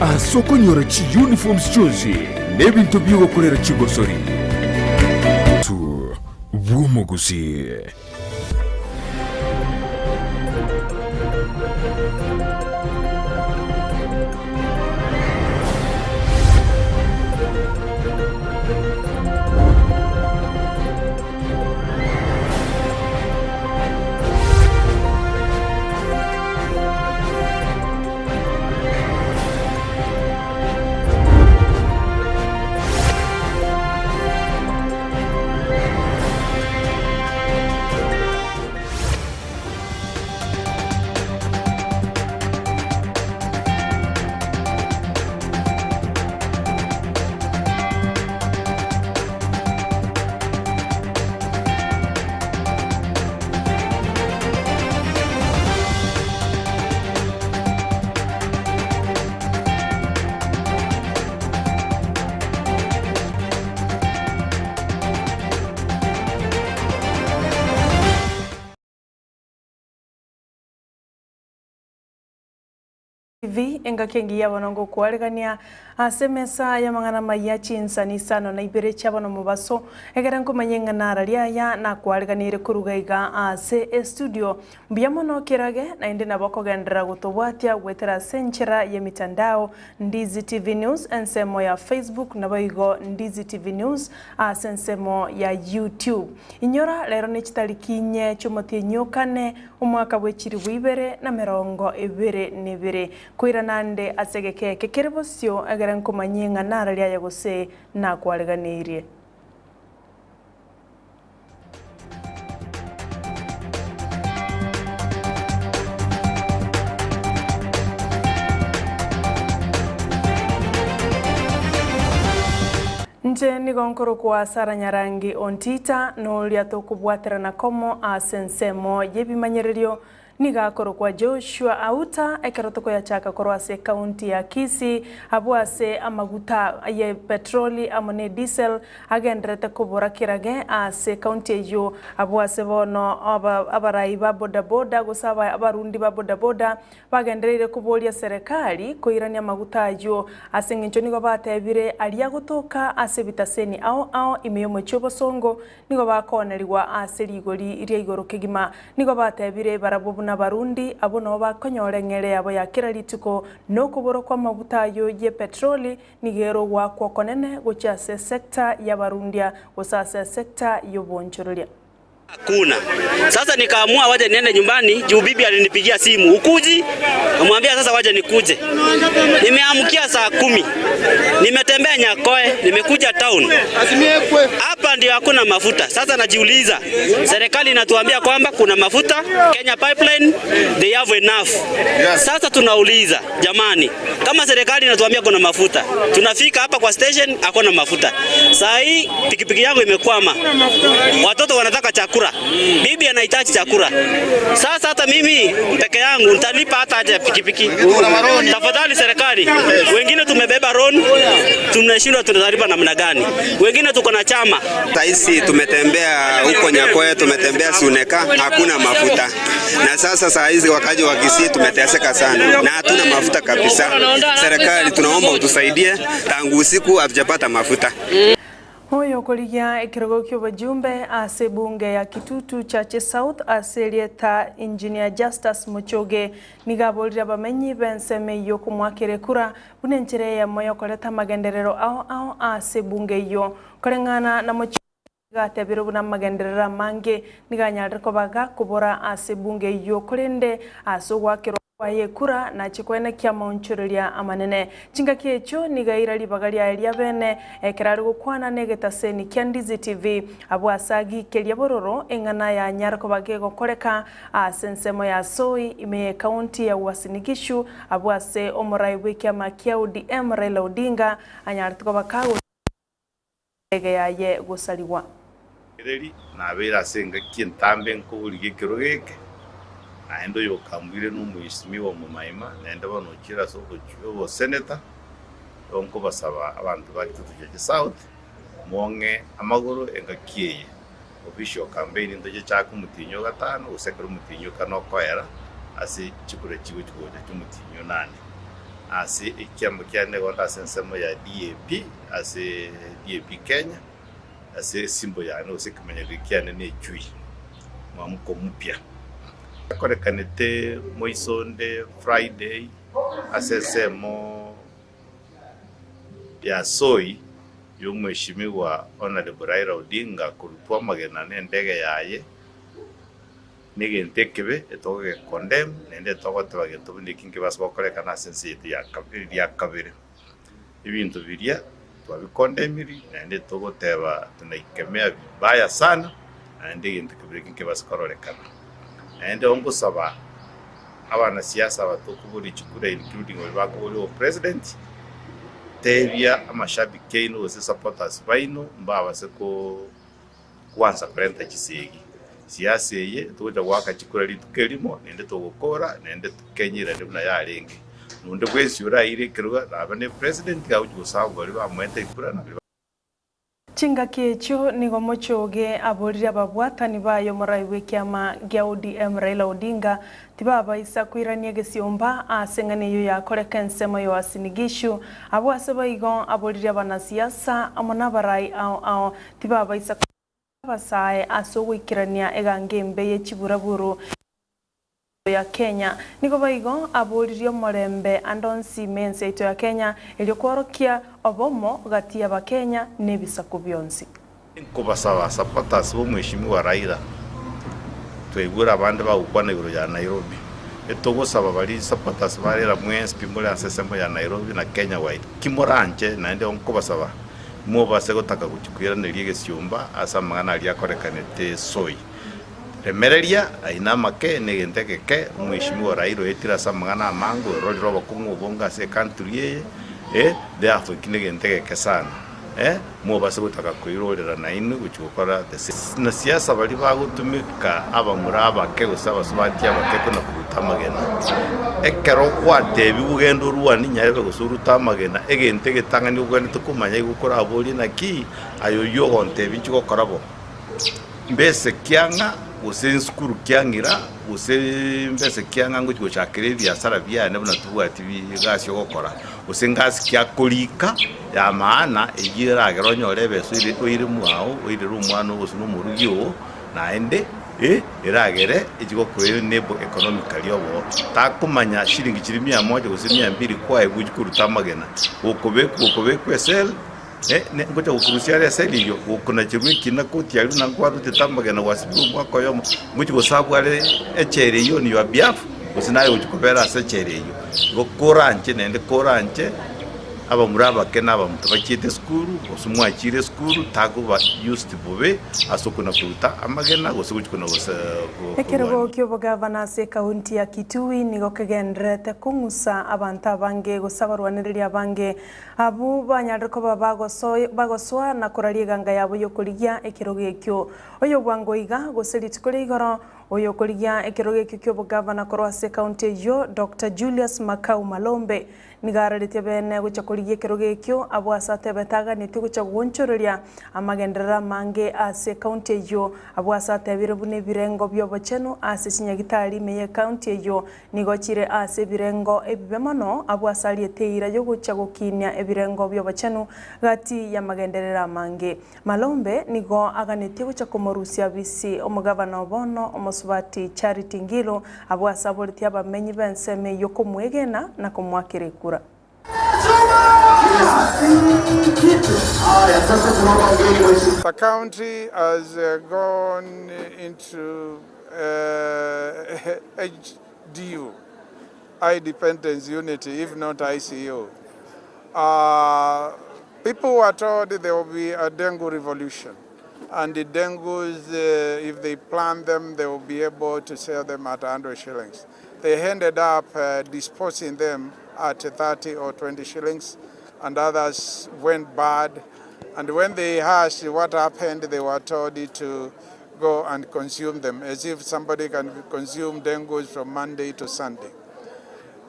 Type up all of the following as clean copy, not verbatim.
asokonyora chi uniforms chozi nebintu byo gukorera kigosori tu bumuguzi. TV enga kengi ya wanongo kuaregania asemesa ya mangana Amayia Chinsa Isano na Ibere chabano mubaso egeranko manyenga nararia ya na kuareganire kurugaiga ase studio mbiamono kirage na inde nabako gendera gutobwatia gwetera senchera ya mitandao Ndizi TV News ensemo ya Facebook na baigo Ndizi TV News asensemo ya YouTube inyora lero ni kitalikinye chumotie nyokane umwaka bwechiri Ibere na merongo Ibere nebere kuira nande asegeke kekerebosyo agaranko manyenga nararia ya gose na kwareganirie nje nigonkoro kwa Sara Nyarangi Ontita no liato kubwatera na komo asensemo yebimanyererio nigakoro kwa Joshua Auta ekerotoko ya chaka korwase kaunti ya Kisii abwase amaguta ya petroli amone diesel agendrete kubora kirage ase kaunti yo abwase bono abaraiba bodaboda gusaba abarundi ba bodaboda bagenderere kubolia serikali koirania amaguta yo asengincho nigo batebire aliya gutoka ase bitaseni ao imeyomo chobosongo nigo bakoneriwa ase ligori iria igoro kigima nigo batebire barabobu na barundi abono bakonyore abo yakira lituko no kuboro kwa mabuta yo ye petroli nigero wa kwa konene gochase sekta ya barundia gosase sekta yo bonchorolia hakuna. Sasa nikaamua waje niende nyumbani juu bibi alinipigia simu. Ukuji? Namwambia sasa waje nikuje. Nimeamkia saa 10. Nimetembea Nyakoe, nimekuja town. Hapa ndio hakuna mafuta. Sasa najiuliza, serikali inatuambia kwamba kuna mafuta, Kenya Pipeline they have enough. Sasa tunauliza, jamani, kama serikali inatuambia kuna mafuta, tunafika hapa kwa station hakuna mafuta. Saa hii pikipiki yangu imekwama. Watoto wanataka chakula. Bibi anahitaji chakula. Sasa hata mimi peke yangu nitalipa hata haja pikipiki. Tafadhali serikali. Wengine tumebeba loan, tunashindwa tutalipa namna gani? Wengine tuko na chama. Taisi tumetembea huko Nyakoe, tumetembea Suneka, hakuna mafuta. Na sasa saa hizi wakaji wa Kisii tumeteseka sana na hatuna mafuta kabisa. Serikali tunaomba utusaidie, tangu usiku hatujapata mafuta. Hoyo koligia ikirogo kyo bajumbe ase bunge ya Kitutu Chache South aselieta engineer Justus Muchoge nigabolira bamenyi benseme yo kumwakire kura bunenchere ya moyo koleta magenderero ao ase bunge yo kolengana na Muchoge gatebiro buna magenderera mange niganyalira ko baga kubora ase bunge yo kolende asogwakiro waye kura na chikwene kya monchurulia amanene chinga kiecho nigaira libagalia elia bene ekirari gukwana negetaseni kya Ndizi TV abwasagi kelia bororo engana ya nyarako bagego koreka asensemo ya soi ime county ya Wasinigishu abwase omoraiwe kya makia UDM Raila Odinga anyartuko bakago ege yaye gusaliwa ireli na bera senga kintambe nkubulike kirogeke aendo yo kambire n'umuyisimiwa mu Mahima nenda bano kira soko cyo senator onko basaba abantu ba Kitutu Chache South monge amagoro engakiye official campaign ndoje cyaka umutinyo gatano usekera umutinyo kano kwera asi chikure chigo cy'umutinyo nane ase ikiamo kiane gonda sensemo ya DAP ase DAP Kenya ase simbo ya no sikimenya kiane ne chui mwamuko mpya korekanete moisonde Friday ase semo ya soi y'umweshimiwa Honorable Raila Odinga kurutwa magena n'endege yaye nigentekebe etoge condemn nende togoteba getubundi kinge basokorekana sensitive ya kabiri ibintu biria twabikondemiri nende togoteba tunaikemea vibaya sana nende gentekebe kinge basokorekana nende ongusaba abana siasa batokuburi chikura including wabakuburi president tebia amashabiki ino ose supporters baino mbaba seko kwanza kurenta chisegi siasa ye tuja waka chikura litukelimo nende togokora nende tukenyira ndibuna yarengi nunde kwesi ura ire kiruga abane president ga ujusaba bari bamwete ikura na Chinga kiecho nigo mochoge aborira babwatani bayo moraiwe kiama gia ODM Raila Odinga tibaba isa kwirania gesiomba asenganeyo ya koreka nsemo yo asinigishu abo asaba igon aborira banasiasa amona barai ao tibaba isa basae asowikirania egangembe ye chiburaburu ya Kenya niko baigo aboririo morembe andonsi mense ito ya Kenya eliokorokia obomo gati ya Kenya nebisako byonsi nkubasaba supporters bo mweshimiwa Raila twegura abandi bagukwana ibiro ya Nairobi etogosaba bari supporters barera mwensi pimole asesemo ya Nairobi na Kenya wide kimoranje na ndio nkubasaba mo base gotaka guchikwira neriege siumba asa magana ali akorekanete soi remereria aina make negentekeke mweshimiwa Raila etira sa magana mango roli roba kungu bonga se country therefore kinegentekeke sana mo base gotaka kuirorera na inu guchukora na siasa bali bagutumika abamuraba ke gusaba subati abakeko na kutamagena ekero kwate bibugendo ruwani nyarebe gusuruta magena egentege tangani ugani tukumanya gukora aboli na ki ayo yogonte bichiko korabo mbese kianga usenskuru kiangira mbese kianga ngo cyakire biasara byane buna tubwati bigasyo gukora usengasi kyakolika ya maana egira geronyore beso iri muaho iri rumwana ubusunu murugyo naende iragere ikigo kwero nebo economically obo takumanya shilingi kiri 100 gusimia 200 kwa egujikuru tamagena ukobekwe sel ngoja ukurusiare seliyo ukuna chirwe kina koti yaru nangwaru tetamagena wasibu mwako yomo muti gosabu ale echere yo ni yabiafu usinayo ukikopera sechere yo gokoranje nende koranje aba muraba kena aba mutabakite skuru osumwachire skuru tago ba used bobe asokuna kuruta amagena gosugukuna gosa ekero kyo bogavana se kaunti ya Kitui nigo kegendrete kungusa abanta bange gosabarwaniriria bange abu banyariko bagoswa na kuraria ganga yabo yokurigia ekero gekyo oyo bwangoiga goseriti kuri igoro oyo kurigia ekero gekyo kyo bogavana korwa se kaunti yo Dr. Julius Makau Malombe nigararite bene guchakurigie ekero gekyo abo asate betaga niti guchagonchoreria amagendera mange ase kaunti yo abo asate birebune birengo byobochenu ase Chinyagitari meye kaunti yo nigochire ase birengo ebibemano abo asali teira yo guchagokinia ebirengo byobochenu gati ya magenderera mange Malombe nigo aganiti guchakomorusia bisi omugavana obono omosubati Charity Ngilo abo asaboriti abamenyi benseme yo komwegena na komwakire kura The county has gone into HDU, High Dependence Unity, if not ICU. People were told there will be a dengue revolution. And the dengues, if they plant them, they will be able to sell them at 100 shillings. They ended up disposing them at 30 or 20 shillings, and others went bad. And when they asked what happened, they were told to go and consume them, as if somebody can consume dengue from Monday to Sunday.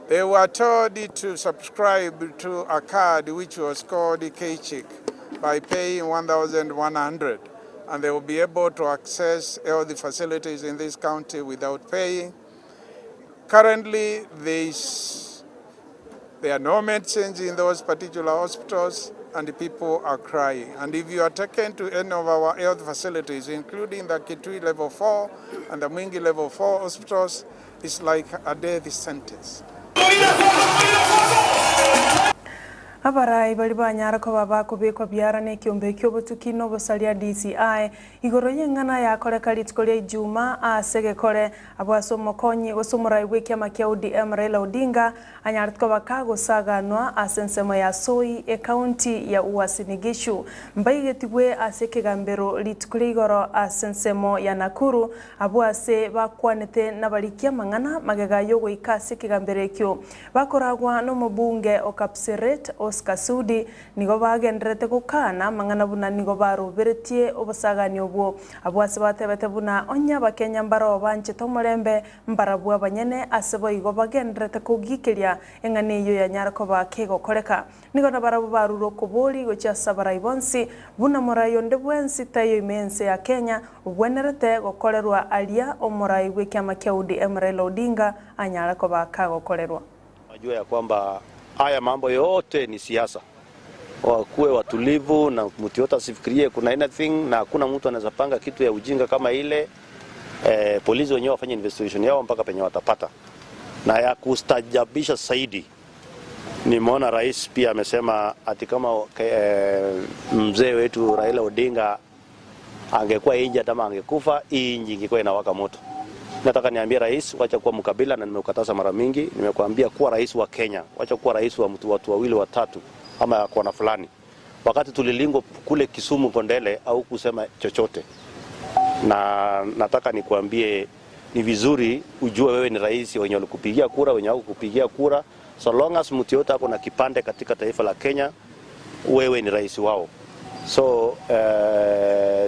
They were told to subscribe to a card which was called K-Chick by paying 1,100, and they will be able to access all the facilities in this county without paying. Currently, there is There are no medicines in those particular hospitals, and the people are crying. And if you are taken to any of our health facilities, including the Kitui Level 4 and the Mwingi Level 4 hospitals, it's like a death sentence. Abarai bari banyara ko baba kubikwa byara ne kiombe kyobutuki no bosalia DCI igoro yengana ya kore kalitikolia Juma asege kore abwaso mokonyi osumurai wiki amakia ODM Raila Odinga anyartko bakago saganwa asensemo ya Soi e county ya Uasin Gishu mbaigetiwe aseke gambero litikuli igoro asensemo ya Nakuru abwase bakwanete nabalikia mangana magega yogo ikase kigambere kyo bakoragwa no mubunge Okapseret Oscar Sudi nigo bagendrete kukana mangana buna nigo baruberetie obusagani obwo abwase batebete buna onya bakenya mbaro banche tomolembe mbarabwa banyene asebo igo bagendrete kugikeria engane iyo ya nyarako bakego koreka nigo nabarabu baruro koboli gocha sabara ibonsi buna morayo ndebwensi tayo imense ya Kenya ubwenerete gokorerwa alia omorai wekyama kya ODM Raila Odinga anyarako bakago korerwa najua ya kwamba haya mambo yote ni siasa. Wakuwe watulivu na mtu yote asifikirie kuna anything na hakuna mtu anaweza panga kitu ya ujinga kama ile. Polisi wenyewe wafanye investigation yao mpaka penye watapata. Na ya kustajabisha zaidi nimeona rais pia amesema ati kama mzee wetu Raila Odinga angekuwa nje hata angekufa inji ingekuwa inawaka moto. Nataka niambie rais wacha kuwa mkabila na nimekataza mara mingi nimekuambia kuwa rais wa Kenya wacha kuwa rais wa watu wawili watatu ama kwa na fulani wakati tulilingo kule Kisumu Kondele au kusema chochote na nataka nikuambie ni vizuri ujue wewe ni rais wenye walikupigia kura wenye hawakupigia kura so long as mtu yote hapo na kipande katika taifa la Kenya wewe ni rais wao so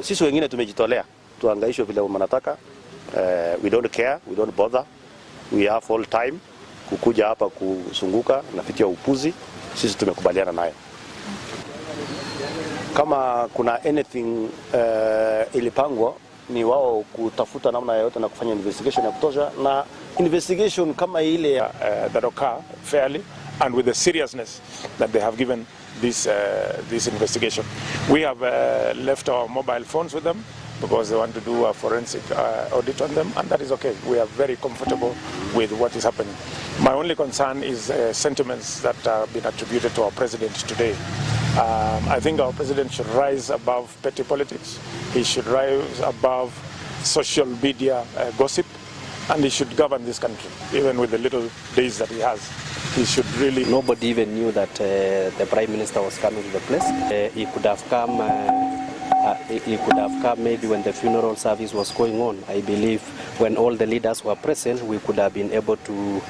sisi wengine tumejitolea tuangaishwe vile mnataka. We don't care, we don't bother. We have all time kukuja hapa kusunguka na pitia upuzi. Sisi tumekubaliana naye. Kama kuna anything ilipangwa ni wao kutafuta namna yote na kufanya investigation ya kutosha na investigation kama ile that occur fairly and with the seriousness that they have given this investigation. We have left our mobile phones with them because they want to do a forensic audit on them, and that is okay. We are very comfortable with what is happening. My only concern is sentiments that have been attributed to our president today. I think our president should rise above petty politics. He should rise above social media gossip, and he should govern this country, even with the little days that he has. He should really... Nobody even knew that the Prime Minister was coming to the place. He could have come... he could have come maybe when the funeral service was going on. I believe when all the leaders were present, we could have been able to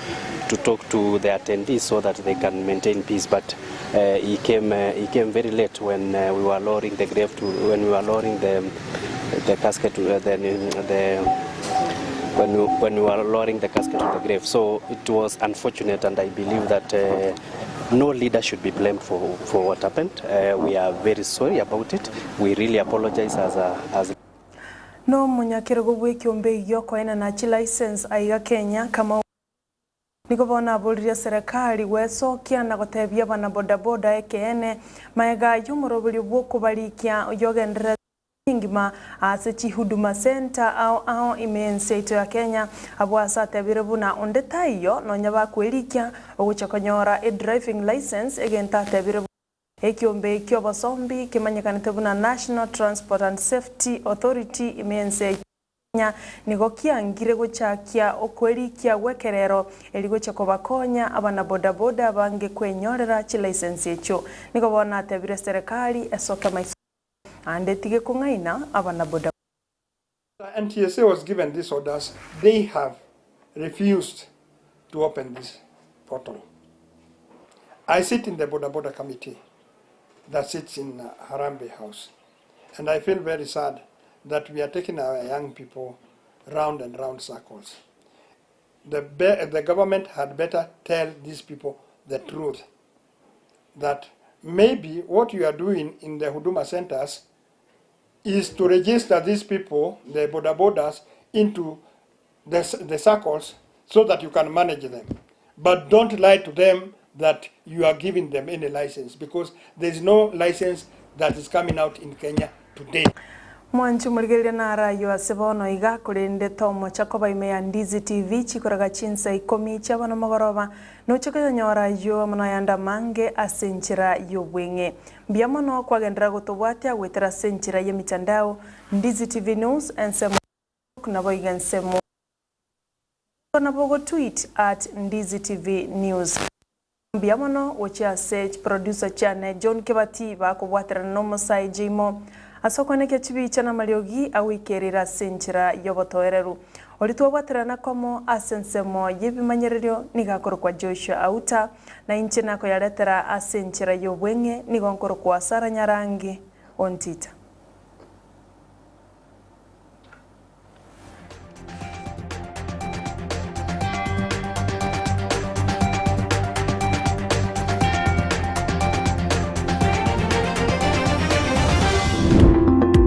talk to the attendees so that they can maintain peace. But he came very late when we were lowering the grave when we were lowering the casket to when we were lowering the casket to the grave. So it was unfortunate, and I believe that no leader should be blamed for what happened. We are very sorry about it. We really apologize as no munyakiro gwe kiombe yoko ena na chi license aiga Kenya kama niko bona boliria serikali wesokia na gotebia bana bodaboda ekene maega yumurobuli bwo kubalikia yogendera ngima asechi huduma center au imense ito ya Kenya abwasa tebire buna ondeta iyo no nyaba kwelikia oguchakonyora a driving license egenta tebire ekiombe kyo basombi kimanyakanite buna National Transport and Safety Authority imense Kenya nigo kiangire guchakia okwelikia wekerero eligocha kobakonya abana bodaboda bange kwenyorera chi license echo nigo bona tebire serikali esoka maisa andetige kungaina abana boda. NTSA was given these orders. They have refused to open this portal. I sit in the Boda committee that sits in Harambe House, and I feel very sad that we are taking our young people round and round circles. The government had better tell these people the truth, that maybe what you are doing in the Huduma centers is to register these people, the bodabodas, into the circles so that you can manage them. But don't lie to them that you are giving them any license, because there is no license that is coming out in Kenya today. Mwanchu murigeria na rayo asebono iga kurinde tomo chakoba imeya Ndizi TV chikoraga chinsa ikomi chabana magoroba no chakaya nyora yo mona yanda mange asenchira yobwenge biamono kwagendera gutubwatia gwetera senchira ye mitandao Ndizi TV News ensemo na boiga nsemo na bogo tweet at Ndizi TV News biamono wocha search producer chane John Kebati ba kubwatira no Mosai Jimo asokoneke chibicha na maliogi awikerera senchira yobotoereru olitwabwaterana komo asensemo yebimanyererio nigakoro kwa Joshua Auta na inchi nako yaletera asenchira yobwenge nigonkoro kwa Nyarangi Ontita.